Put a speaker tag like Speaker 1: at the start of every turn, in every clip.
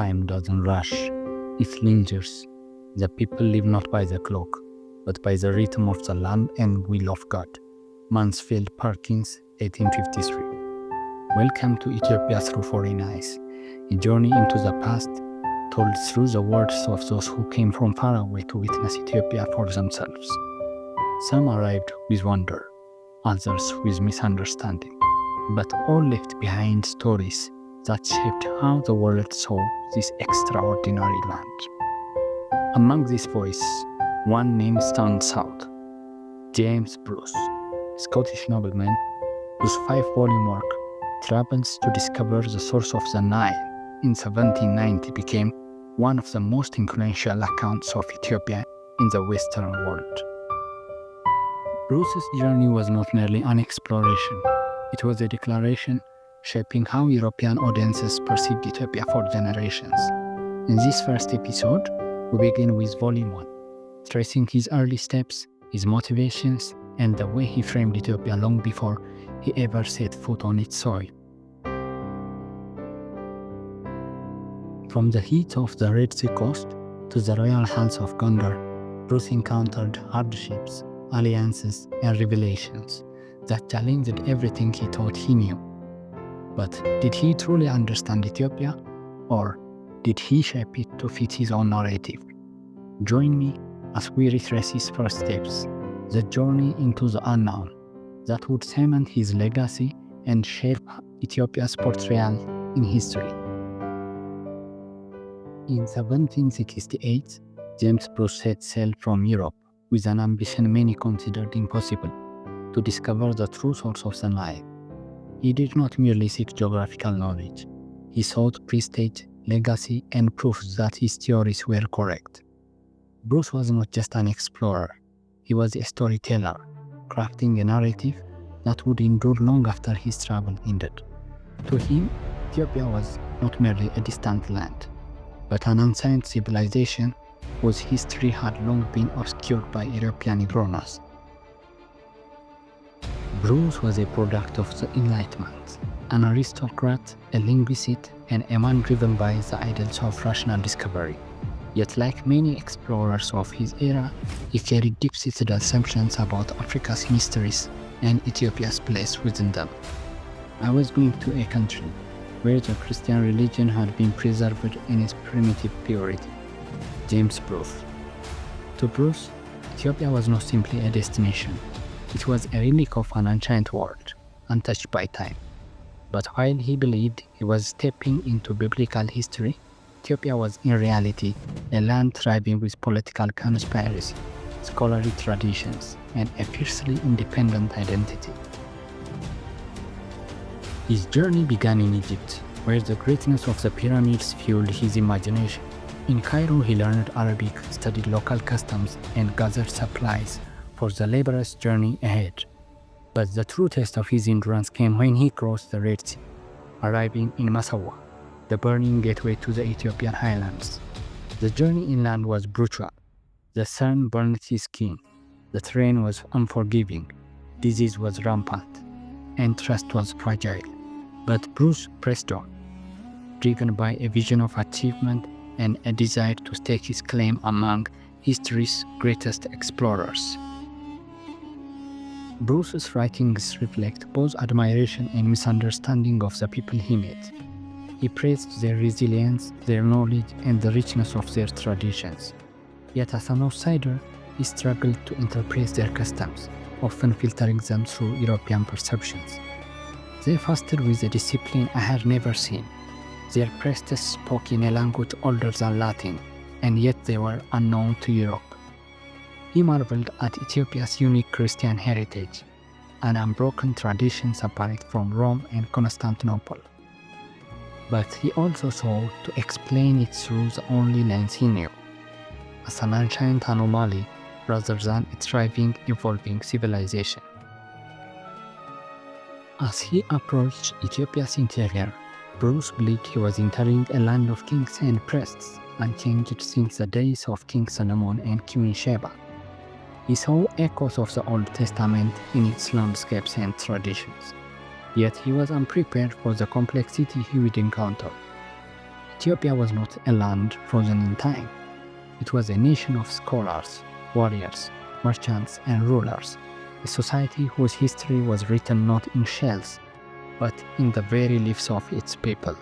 Speaker 1: Time doesn't rush, it lingers. The people live not by the clock, but by the rhythm of the land and will of God. Mansfield Perkins, 1853. Welcome to Ethiopia Through Foreign Eyes, a journey into the past, told through the words of those who came from far away to witness Ethiopia for themselves. Some arrived with wonder, others with misunderstanding, but all left behind stories that shaped how the world saw this extraordinary land. Among these voices, one name stands out: James Bruce, a Scottish nobleman whose 5-volume work, Travels to Discover the Source of the Nile, in 1790 became one of the most influential accounts of Ethiopia in the Western world. Bruce's journey was not merely an exploration, it was a declaration shaping how European audiences perceived Ethiopia for generations. In this first episode, we begin with Volume 1, tracing his early steps, his motivations, and the way he framed Ethiopia long before he ever set foot on its soil. From the heat of the Red Sea coast to the royal halls of Gondar, Bruce encountered hardships, alliances, and revelations that challenged everything he thought he knew. But did he truly understand Ethiopia, or did he shape it to fit his own narrative? Join me as we retrace his first steps, the journey into the unknown that would cement his legacy and shape Ethiopia's portrayal in history. In 1768, James Bruce set sail from Europe with an ambition many considered impossible: to discover the true source of the Nile. He did not merely seek geographical knowledge, he sought prestige, legacy, and proof that his theories were correct. Bruce was not just an explorer, he was a storyteller, crafting a narrative that would endure long after his travel ended. To him, Ethiopia was not merely a distant land, but an ancient civilization whose history had long been obscured by European ignorance. Bruce was a product of the Enlightenment, an aristocrat, a linguist, and a man driven by the ideals of rational discovery. Yet, like many explorers of his era, he carried deep-seated assumptions about Africa's mysteries and Ethiopia's place within them. I was going to a country where the Christian religion had been preserved in its primitive purity. James Bruce. To Bruce, Ethiopia was not simply a destination. It was a relic of an ancient world, untouched by time. But while he believed he was stepping into biblical history, Ethiopia was in reality a land thriving with political conspiracy, scholarly traditions, and a fiercely independent identity. His journey began in Egypt, where the greatness of the pyramids fueled his imagination. In Cairo, he learned Arabic, studied local customs, and gathered supplies for the laborious journey ahead. But the true test of his endurance came when he crossed the Red Sea, arriving in Massawa, the burning gateway to the Ethiopian highlands. The journey inland was brutal. The sun burned his skin, the terrain was unforgiving, disease was rampant, and trust was fragile. But Bruce pressed on, driven by a vision of achievement and a desire to stake his claim among history's greatest explorers. Bruce's writings reflect both admiration and misunderstanding of the people he met. He praised their resilience, their knowledge, and the richness of their traditions. Yet as an outsider, he struggled to interpret their customs, often filtering them through European perceptions. They fasted with a discipline I had never seen. Their priests spoke in a language older than Latin, and yet they were unknown to Europe. He marveled at Ethiopia's unique Christian heritage, an unbroken tradition separate from Rome and Constantinople. But he also sought to explain it through the only lens he knew, as an ancient anomaly rather than a thriving, evolving civilization. As he approached Ethiopia's interior, Bruce believed he was entering a land of kings and priests, unchanged since the days of King Solomon and Queen Sheba. He saw echoes of the Old Testament in its landscapes and traditions, yet he was unprepared for the complexity he would encounter. Ethiopia was not a land frozen in time. It was a nation of scholars, warriors, merchants, and rulers, a society whose history was written not in shells, but in the very lives of its people.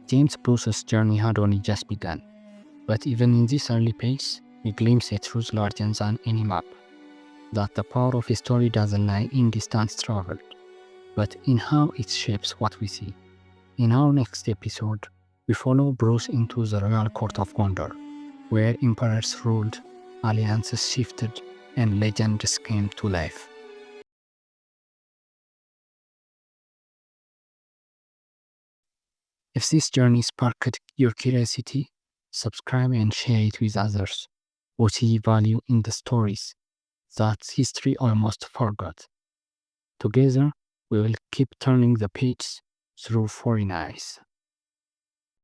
Speaker 1: James Bruce's journey had only just begun, but even in this early phase, we glimpse a truth larger than any map, that the power of a story doesn't lie in distance traveled, but in how it shapes what we see. In our next episode, we follow Bruce into the royal court of Gondar, where emperors ruled, alliances shifted, and legends came to life. If this journey sparked your curiosity, subscribe and share it with others who see value in the stories that history almost forgot. Together, we will keep turning the pages through foreign eyes.